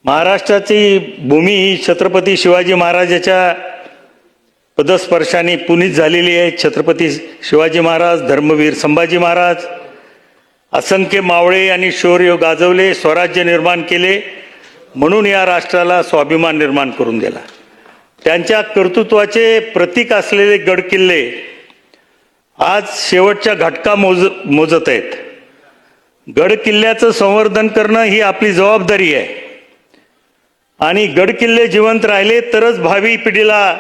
महाराष्ट्राची भूमी ही छत्रपती शिवाजी महाराजाच्या पदस्पर्शाने पुनीत झालेली आहे। छत्रपती शिवाजी महाराज, धर्मवीर संभाजी महाराज असंख्य मावळे आणि शौर्य गाजवले, स्वराज्य निर्माण केले, म्हणून या राष्ट्राला स्वाभिमान निर्माण करून दिला। त्यांच्या कर्तृत्वाचे प्रतीक असलेले गडकिल्ले आज शेवटच्या घटका मोजत आहेत। गडकिल्ल्याचं संवर्धन करणं ही आपली जबाबदारी आहे आणि गडकिल्ले जिवंत राहिले तरच भावी पिढीला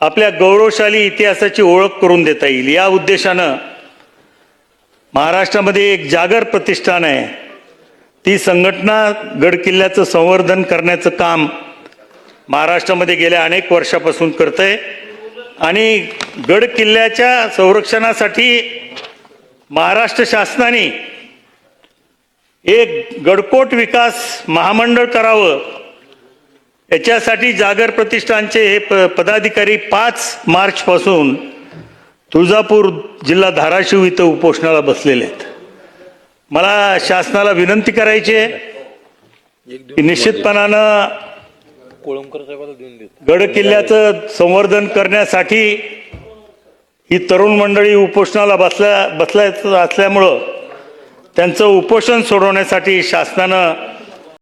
आपल्या गौरवशाली इतिहासाची ओळख करून देता येईल। या उद्देशानं महाराष्ट्रामध्ये एक जागर प्रतिष्ठान आहे। ती संघटना गडकिल्ल्याचं संवर्धन करण्याचं काम महाराष्ट्रामध्ये गेल्या अनेक वर्षापासून करते आणि गडकिल्ल्याच्या संरक्षणासाठी महाराष्ट्र शासनाने एक गडकोट विकास महामंडळ करावं। याच्यासाठी जागर प्रतिष्ठानचे हे पदाधिकारी 5 मार्च पासून तुळजापूर जिल्हा धाराशिव इथं उपोषणाला बसलेले आहेत। मला शासनाला विनंती करायची आहे की निश्चितपणानं गडकिल्ल्याचं संवर्धन करण्यासाठी ही तरुण मंडळी उपोषणाला बसल्या असल्यामुळं त्यांचं उपोषण सोडवण्यासाठी शासनानं